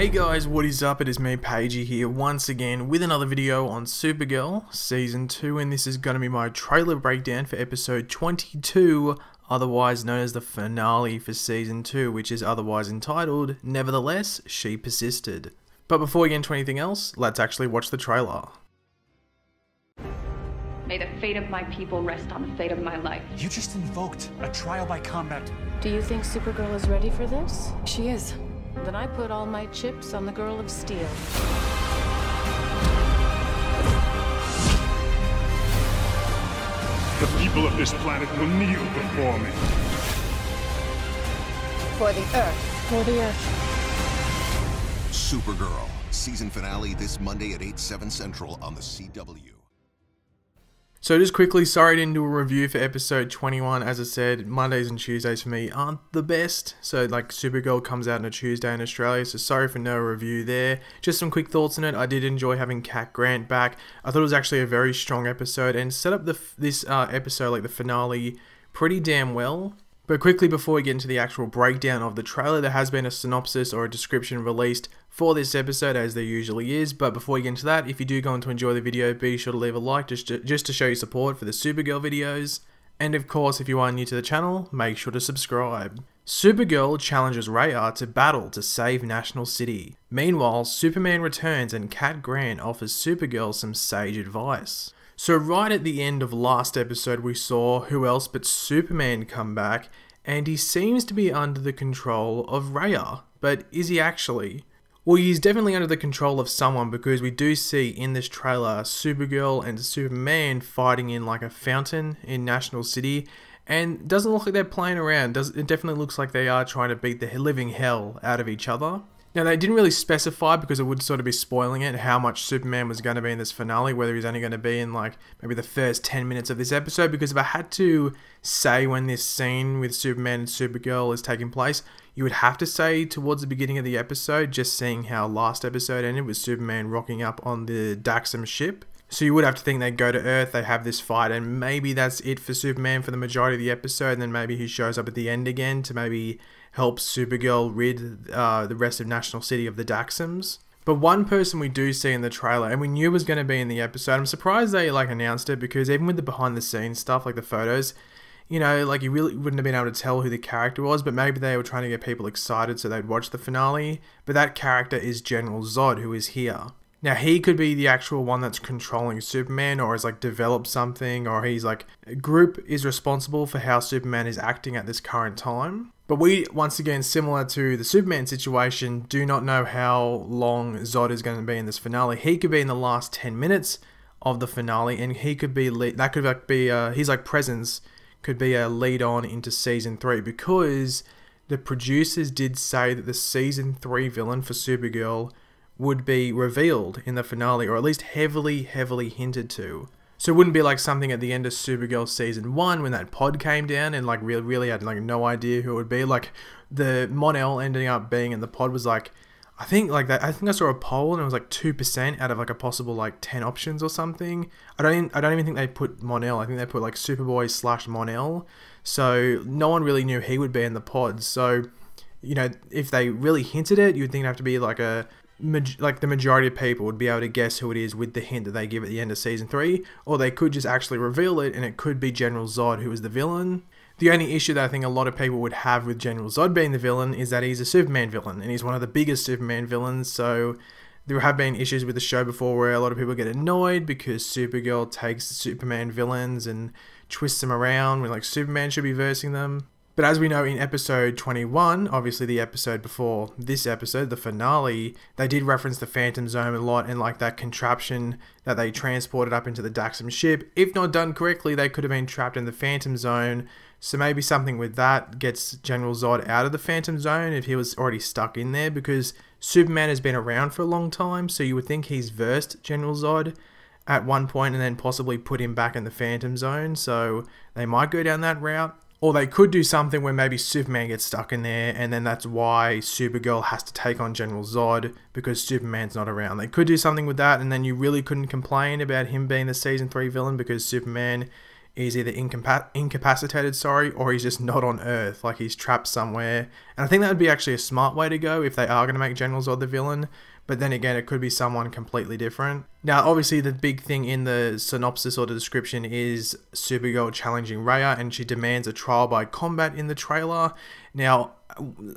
Hey guys, what is up? It is me, Pagey, here once again with another video on Supergirl Season 2, and this is going to be my trailer breakdown for episode 22, otherwise known as the finale for Season 2, which is otherwise entitled, Nevertheless, She Persisted. But before we get into anything else, let's actually watch the trailer. May the fate of my people rest on the fate of my life. You just invoked a trial by combat. Do you think Supergirl is ready for this? She is. Then I put all my chips on the Girl of Steel. The people of this planet will kneel before me. For the Earth. For the Earth. Supergirl, season finale this Monday at 8/7 Central on the CW. So just quickly, sorry I didn't do a review for episode 21. As I said, Mondays and Tuesdays for me aren't the best. So like Supergirl comes out on a Tuesday in Australia, so sorry for no review there. Just some quick thoughts on it. I did enjoy having Cat Grant back. I thought it was actually a very strong episode and set up this episode, like the finale, pretty damn well. But quickly before we get into the actual breakdown of the trailer, there has been a synopsis or a description released for this episode, as there usually is. But before we get into that, if you do go on to enjoy the video, be sure to leave a like just to show your support for the Supergirl videos. And of course, if you are new to the channel, make sure to subscribe. Supergirl challenges Raya to battle to save National City. Meanwhile, Superman returns and Cat Grant offers Supergirl some sage advice. So right at the end of last episode, we saw who else but Superman come back, and he seems to be under the control of Raya. But is he actually? Well, he's definitely under the control of someone, because we do see in this trailer Supergirl and Superman fighting in like a fountain in National City, and it doesn't look like they're playing around. It definitely looks like they are trying to beat the living hell out of each other. Now, they didn't really specify, because it would sort of be spoiling it, how much Superman was going to be in this finale, whether he's only going to be in like maybe the first 10 minutes of this episode, because if I had to say when this scene with Superman and Supergirl is taking place, you would have to say towards the beginning of the episode, just seeing how last episode ended with Superman rocking up on the Daxam ship. So you would have to think they go to Earth, they have this fight, and maybe that's it for Superman for the majority of the episode, and then maybe he shows up at the end again to maybe help Supergirl rid the rest of National City of the Daxams. But one person we do see in the trailer, and we knew was going to be in the episode, I'm surprised they like announced it, because even with the behind the scenes stuff, like the photos, you know, like you really wouldn't have been able to tell who the character was, but maybe they were trying to get people excited so they'd watch the finale. But that character is General Zod, who is here. Now, he could be the actual one that's controlling Superman, or has like developed something, or he's like, a group is responsible for how Superman is acting at this current time. But we, once again, similar to the Superman situation, do not know how long Zod is going to be in this finale. He could be in the last 10 minutes of the finale, and he could be, that could like be, his like presence could be a lead on into season 3, because the producers did say that the season 3 villain for Supergirl would be revealed in the finale, or at least heavily hinted to. So it wouldn't be like something at the end of Supergirl season 1 when that pod came down and like really had like no idea who it would be. Like the Mon-El ending up being in the pod was like, I think I saw a poll and it was like 2% out of like a possible like 10 options or something. I don't even think they put Mon-El. I think they put like Superboy / Mon-El. So no one really knew he would be in the pod. So, you know, if they really hinted it, you'd think it'd have to be like the majority of people would be able to guess who it is with the hint that they give at the end of season 3, or they could just actually reveal it and it could be General Zod who is the villain. The only issue that I think a lot of people would have with General Zod being the villain is that he's a Superman villain, and he's one of the biggest Superman villains, so there have been issues with the show before where a lot of people get annoyed because Supergirl takes the Superman villains and twists them around when like Superman should be versing them. But as we know, in episode 21, obviously the episode before this episode, the finale, they did reference the Phantom Zone a lot, and like that contraption that they transported up into the Daxam ship. If not done correctly, they could have been trapped in the Phantom Zone. So maybe something with that gets General Zod out of the Phantom Zone if he was already stuck in there, because Superman has been around for a long time, so you would think he's versed General Zod at one point and then possibly put him back in the Phantom Zone. So they might go down that route. Or they could do something where maybe Superman gets stuck in there, and then that's why Supergirl has to take on General Zod, because Superman's not around. They could do something with that, and then you really couldn't complain about him being the season 3 villain, because Superman is either incapacitated, or he's just not on Earth, like he's trapped somewhere. And I think that would be actually a smart way to go if they are going to make General Zod the villain. But then again, it could be someone completely different. Now, obviously, the big thing in the synopsis or the description is Supergirl challenging Rhea, and she demands a trial by combat in the trailer. Now,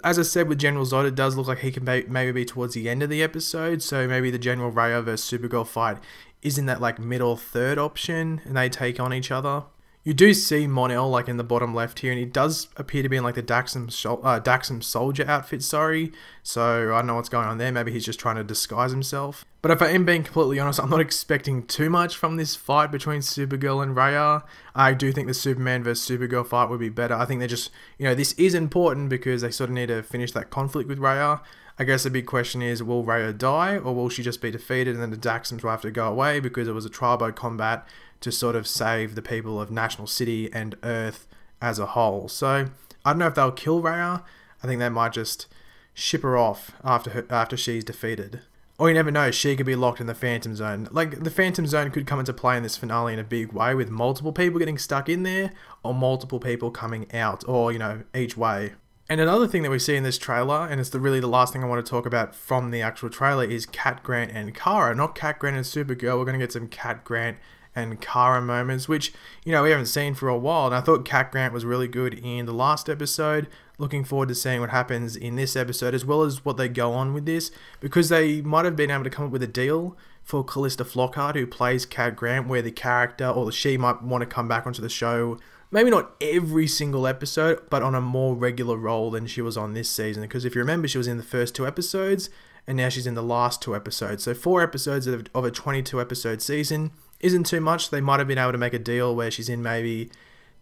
as I said with General Zod, it does look like he can maybe be towards the end of the episode, so maybe the General Rhea versus Supergirl fight is in that like middle third option, and they take on each other. You do see Mon-El like in the bottom left here, and he does appear to be in like the Daxam soldier outfit, so I don't know what's going on there. Maybe he's just trying to disguise himself. But if I am being completely honest, I'm not expecting too much from this fight between Supergirl and Rhea. I do think the Superman versus Supergirl fight would be better. I think they're just, this is important because they sort of need to finish that conflict with Rhea. I guess the big question is, will Rhea die, or will she just be defeated and then the Daxams will have to go away because it was a trial by combat to sort of save the people of National City and Earth as a whole. So I don't know if they'll kill Rhea. I think they might just ship her off after she's defeated. Or you never know, she could be locked in the Phantom Zone. Like, the Phantom Zone could come into play in this finale in a big way, with multiple people getting stuck in there, or multiple people coming out, or, each way. And another thing that we see in this trailer, and it's really the last thing I want to talk about from the actual trailer, is Cat Grant and Kara. Not Cat Grant and Supergirl, we're going to get some Cat Grant and Kara moments, which, we haven't seen for a while. And I thought Cat Grant was really good in the last episode. Looking forward to seeing what happens in this episode, as well as what they go on with this, because they might have been able to come up with a deal for Callista Flockhart, who plays Cat Grant, where the character, or she might want to come back onto the show, maybe not every single episode, but on a more regular role than she was on this season. Because if you remember, she was in the first 2 episodes, and now she's in the last 2 episodes. So 4 episodes of a 22 episode season isn't too much. They might have been able to make a deal where she's in maybe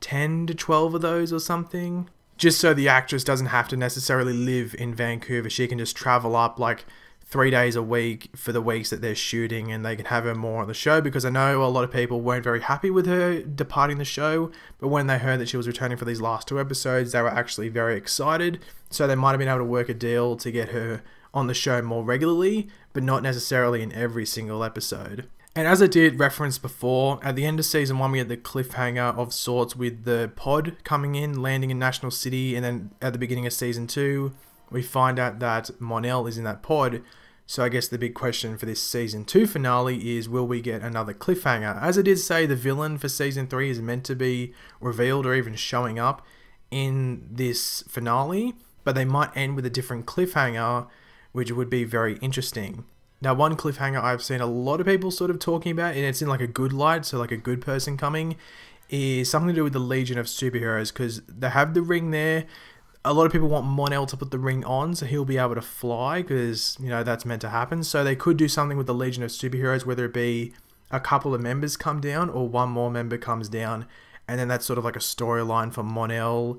10 to 12 of those or something, just so the actress doesn't have to necessarily live in Vancouver. She can just travel up like 3 days a week for the weeks that they're shooting, and they can have her more on the show, because I know a lot of people weren't very happy with her departing the show, but when they heard that she was returning for these last 2 episodes, they were actually very excited. So they might have been able to work a deal to get her on the show more regularly, but not necessarily in every single episode. And as I did reference before, at the end of Season 1 we had the cliffhanger of sorts with the pod coming in, landing in National City, and then at the beginning of Season 2 we find out that Mon-El is in that pod. So I guess the big question for this Season 2 finale is, will we get another cliffhanger? As I did say, the villain for Season 3 is meant to be revealed or even showing up in this finale, but they might end with a different cliffhanger, which would be very interesting. Now, one cliffhanger I've seen a lot of people sort of talking about, and it's in like a good light, so like a good person coming, is something to do with the Legion of Superheroes, because they have the ring there. A lot of people want Mon-El to put the ring on so he'll be able to fly, because, that's meant to happen. So they could do something with the Legion of Superheroes, whether it be a couple of members come down or one more member comes down, and then that's sort of like a storyline for Mon-El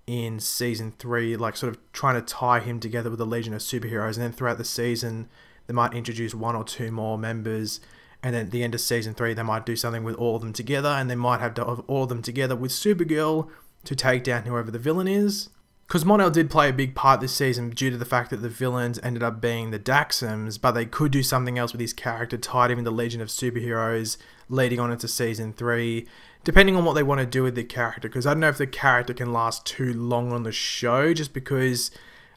in Season 3, like sort of trying to tie him together with the Legion of Superheroes. And then throughout the season they might introduce 1 or 2 more members, and then at the end of Season 3 they might do something with all of them together, and they might have to have all of them together with Supergirl to take down whoever the villain is. Because Mon-El did play a big part this season due to the fact that the villains ended up being the Daxams, but they could do something else with his character, tied him in the Legion of Superheroes, leading on into Season 3, depending on what they want to do with the character. Because I don't know if the character can last too long on the show, just because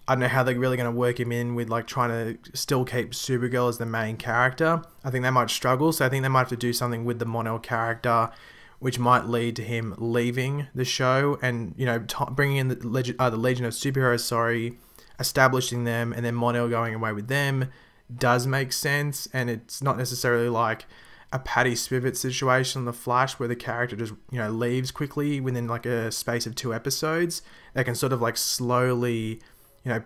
I don't know how they're really going to work him in with like trying to still keep Supergirl as the main character. I think they might struggle, so I think they might have to do something with the Mon-El character, which might lead to him leaving the show and, bringing in the Legion of Superheroes, establishing them, and then Mon-El going away with them does make sense. And it's not necessarily like a Patty Spivot situation on The Flash, where the character just, leaves quickly within like a space of 2 episodes. They can sort of like slowly,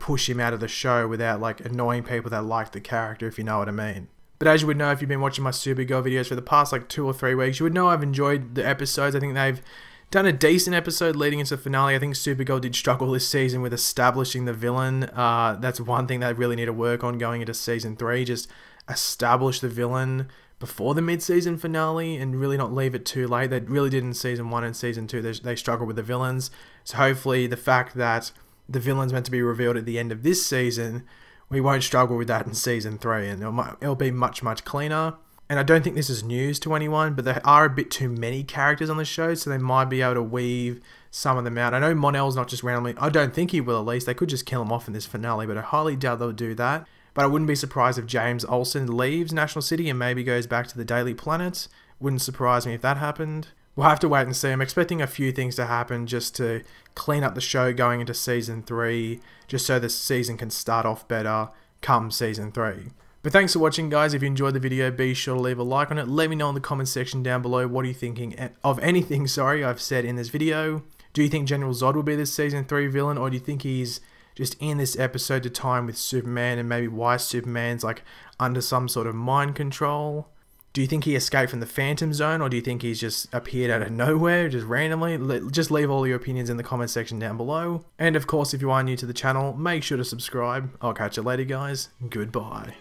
push him out of the show without like annoying people that like the character, if you know what I mean. But as you would know, if you've been watching my Supergirl videos for the past like 2 or 3 weeks, you would know I've enjoyed the episodes. I think they've done a decent episode leading into the finale. I think Supergirl did struggle this season with establishing the villain. That's one thing they really need to work on going into Season 3. Just establish the villain before the mid-season finale and really not leave it too late. They really did in Season 1 and Season 2. They struggled with the villains. So hopefully the fact that the villain's meant to be revealed at the end of this season, we won't struggle with that in Season 3, and it'll be much, much cleaner. And I don't think this is news to anyone, but there are a bit too many characters on the show, so they might be able to weave some of them out. I know Mon-El's not just randomly, I don't think he will at least, they could just kill him off in this finale, but I highly doubt they'll do that. But I wouldn't be surprised if James Olsen leaves National City and maybe goes back to the Daily Planet. Wouldn't surprise me if that happened. We'll have to wait and see. I'm expecting a few things to happen just to clean up the show going into Season 3, just so the season can start off better come Season 3. But thanks for watching, guys. If you enjoyed the video, be sure to leave a like on it. Let me know in the comment section down below what are you thinking of anything, I've said in this video. Do you think General Zod will be this Season 3 villain, or do you think he's just in this episode to time with Superman, and maybe why Superman's like under some sort of mind control? Do you think he escaped from the Phantom Zone, or do you think he's just appeared out of nowhere, just randomly? Just leave all your opinions in the comment section down below. And of course, if you are new to the channel, make sure to subscribe. I'll catch you later, guys. Goodbye.